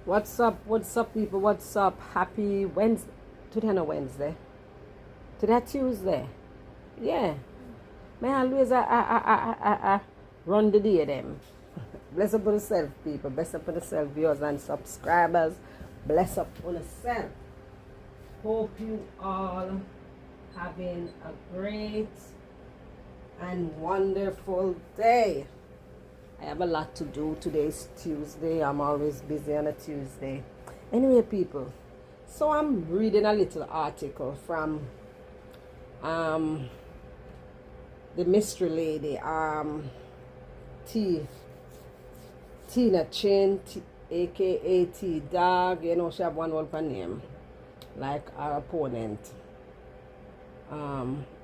What's up, people? What's up? Happy Wednesday. Today no Wednesday. Today Tuesday. Yeah. May I always run the day them. Bless up on yourself, people. Bless up on yourself, viewers and subscribers. Bless up on yourself. Hope you all having a great and wonderful day. I have a lot to do. Today's Tuesday. I'm always busy on a Tuesday. Anyway, people, so I'm reading a little article from the mystery lady, Tina Chin, aka dawg. You know, she have one whole name, like our opponent,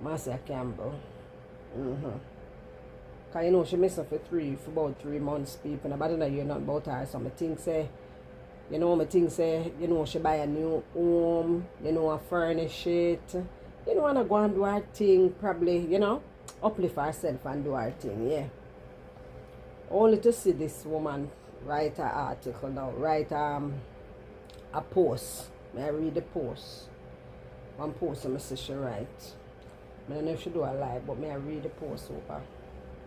Marcia Campbell. Cause you know she missed her for about 3 months, people. Nobody know you nothing about her. So me think say, she buy a new home, I furnish it, wanna go and do her thing, probably, uplift herself and do her thing, yeah. Only to see this woman write an article now, write a post. May I read the post? One post I see she write. I don't know if she do a live, but may I read the post over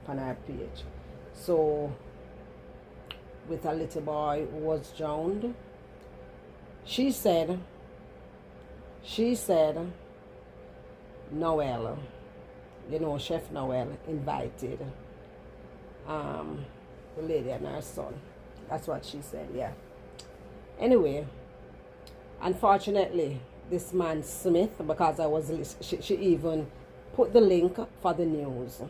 on our page. So, with a little boy who was drowned, she said Noel, Chef Noel invited the lady and her son. That's what she said, yeah. Anyway, unfortunately, this man Smith, because she even put the link for the news.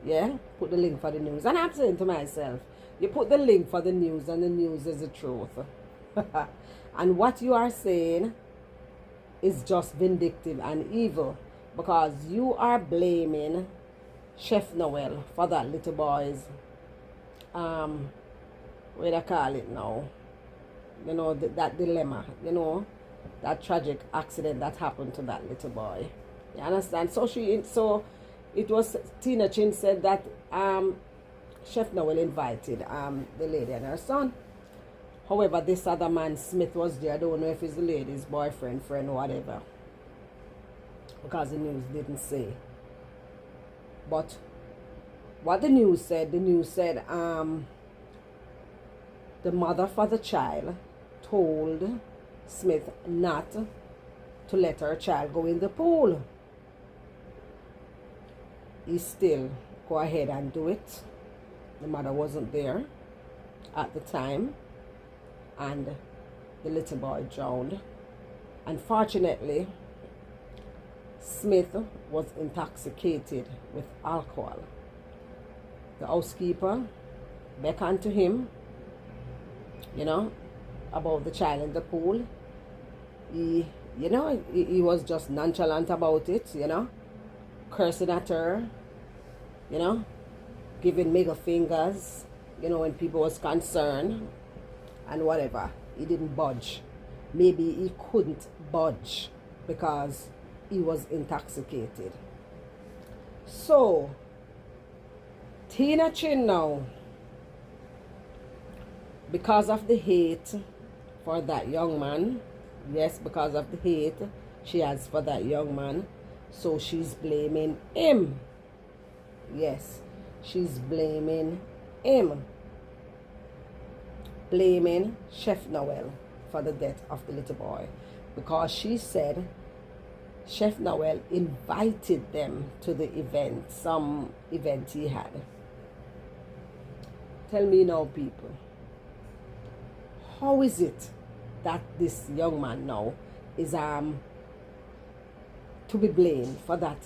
Yeah, put the link for the news. And I'm saying to myself, you put the link for the news and the news is the truth. And what you are saying is just vindictive and evil, because you are blaming Chef Noel for that little boy's, what do I call it now? That dilemma, that tragic accident that happened to that little boy. You understand? So it was Tina Chin said that Chef Noel invited the lady and her son. However, this other man, Smith, was there. I don't know if it's the lady's boyfriend, friend, or whatever, because the news didn't say. But what the news said the mother for the child told Smith not to let her child go in the pool. He still go ahead and do it. The mother wasn't there at the time, and the little boy drowned. Unfortunately, Smith was intoxicated with alcohol. The housekeeper beckoned to him, about the child in the pool. He was just nonchalant about it, cursing at her, giving middle fingers, when people was concerned and whatever. He didn't budge. Maybe he couldn't budge because he was intoxicated. So, Tina Chin now, because of the hate for that young man, yes, because of the hate she has for that young man, so she's blaming him. Yes, she's blaming him. Blaming Chef Noel for the death of the little boy, because she said Chef Noel invited them to the event, some event he had. Tell me now, people, how is it that this young man now is to be blamed for that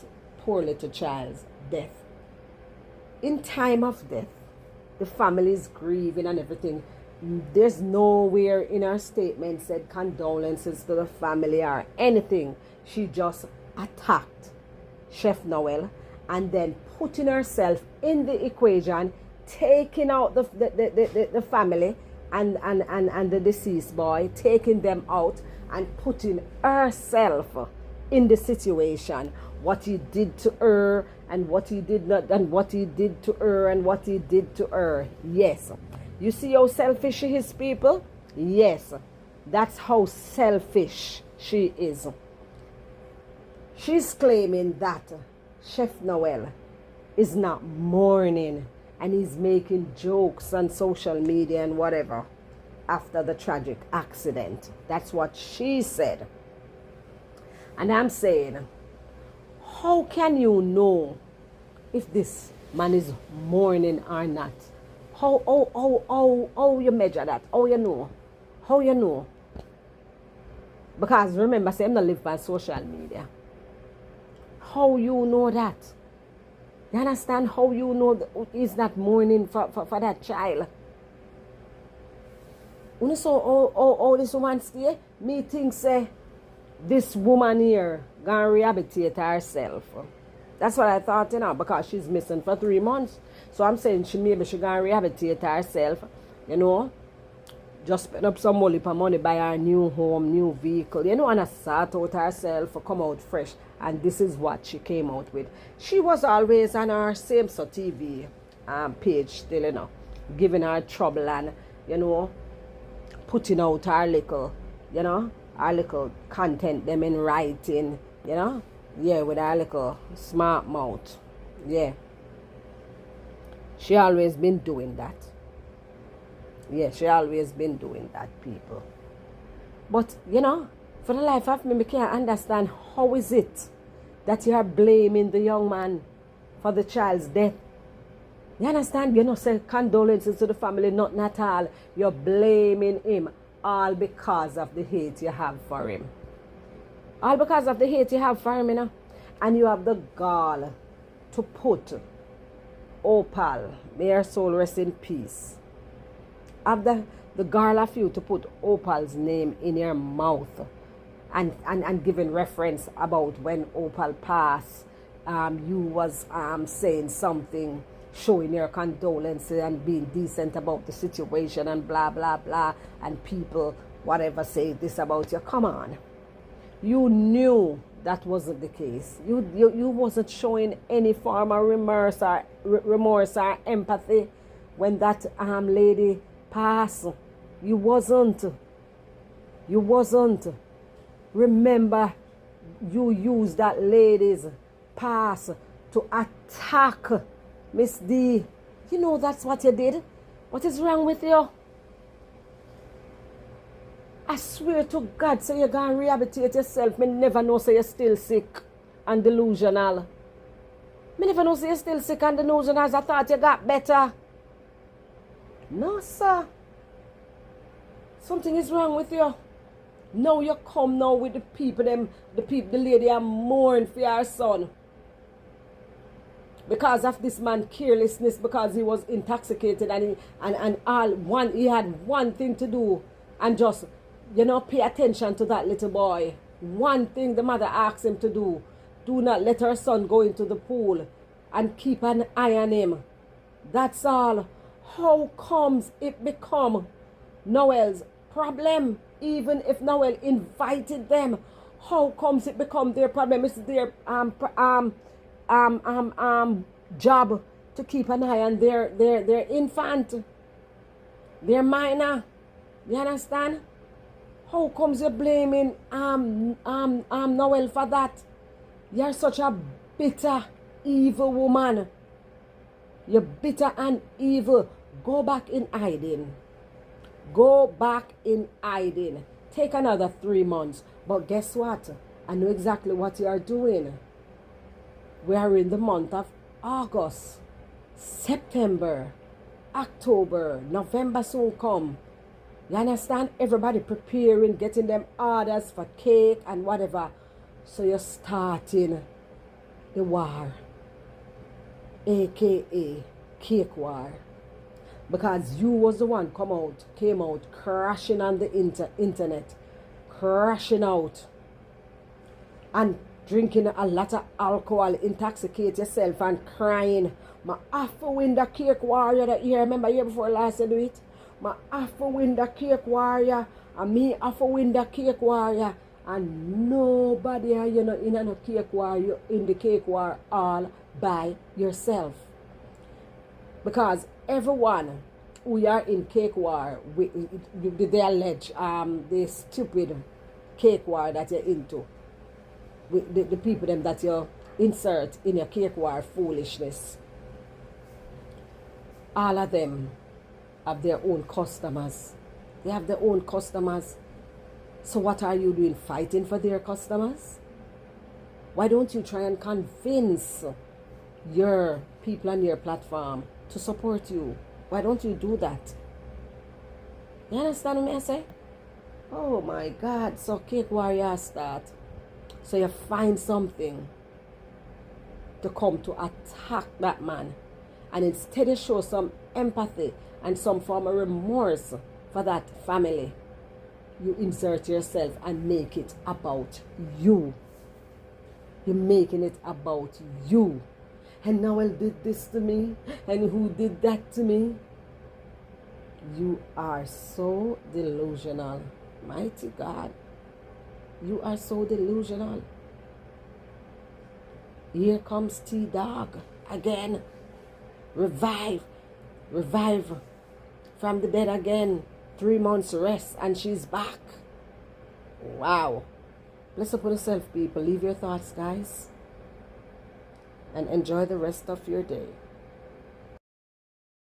poor little child's death? In time of death, the family is grieving and everything. There's nowhere in her statement said condolences to the family or anything. She just attacked Chef Noel and then putting herself in the equation, taking out the family and the deceased boy, taking them out and putting herself in the situation. What he did to her and what he did not, and what he did to her and what he did to her. Yes. You see how selfish he is, people? Yes, that's how selfish she is. She's claiming that Chef Noel is not mourning and he's making jokes on social media and whatever after the tragic accident. That's what she said. And I'm saying, how can you know if this man is mourning or not? How you measure that? How you know? How you know? Because remember, say I'm not live by social media. How you know that? You understand how you know he's not mourning for that child? When you saw all this woman stay, me think say this woman here gonna rehabilitate herself. That's what I thought, because she's missing for 3 months. So I'm saying maybe she gonna rehabilitate herself, just spend up some money, buy her new home, new vehicle, and sort out herself, come out fresh. And this is what she came out with. She was always on her same TV page still, giving her trouble and, putting out her little content, them in writing, yeah, with her little smart mouth. Yeah. She always been doing that. Yeah, she always been doing that, people. But, for the life of me, I can't understand how is it that you are blaming the young man for the child's death. You understand? Say condolences to the family, nothing at all. You're blaming him all because of the hate you have for him. All because of the hate you have for him, And you have the gall to put Opal, may her soul rest in peace. Have the gall of you to put Opal's name in your mouth and giving reference about when Opal passed. You was saying something, showing your condolences and being decent about the situation and blah, blah, blah. And people, whatever, say this about you. Come on. You knew that wasn't the case. You wasn't showing any form of remorse or empathy when that lady passed. You wasn't. Remember, you used that lady's pass to attack Miss D. That's what you did. What is wrong with you? I swear to God, so you're going to rehabilitate yourself. Me never know so you're still sick and delusional. Me never know so you're still sick and delusional. I thought you got better. No, sir. Something is wrong with you. Now you come now with the lady and mourn for your son. Because of this man's carelessness, because he was intoxicated and he had one thing to do and just, pay attention to that little boy. One thing the mother asked him to do. Do not let her son go into the pool and keep an eye on him. That's all. How comes it become Noel's problem? Even if Noel invited them, how comes it become their problem? It's their job to keep an eye on their infant, their minor. You understand? How comes you're blaming Noel for that? You're such a bitter, evil woman. You're bitter and evil. Go back in hiding. Go back in hiding. Take another 3 months. But guess what? I know exactly what you are doing. We are in the month of August, September, October, November soon come. You understand? Everybody preparing, getting them orders for cake and whatever. So you're starting the war, aka cake war. Because you was the one came out crashing on the internet, crashing out and drinking a lot of alcohol, intoxicate yourself and crying. I have to win the cake warrior that year. Remember year before last I do it? I have to win the cake warrior. And me have to win the cake warrior. And nobody in a cake war, you in the cake war all by yourself. Because everyone we are in cake war. They allege the stupid cake war that you're into. With the people them that you insert in your cake war foolishness. All of them have their own customers. They have their own customers. So what are you doing? Fighting for their customers? Why don't you try and convince your people on your platform to support you? Why don't you do that? You understand what I say? Oh my God. So cake warrior start. So you find something to come to attack that man. And instead you show some empathy and some form of remorse for that family, you insert yourself and make it about you. You're making it about you. And Noel did this to me, and who did that to me? You are so delusional. Mighty God. You are so delusional. Here comes dawg again. Revive from the dead again. 3 months rest and she's back. Wow. Bless up on yourself, people. Leave your thoughts, guys, and enjoy the rest of your day.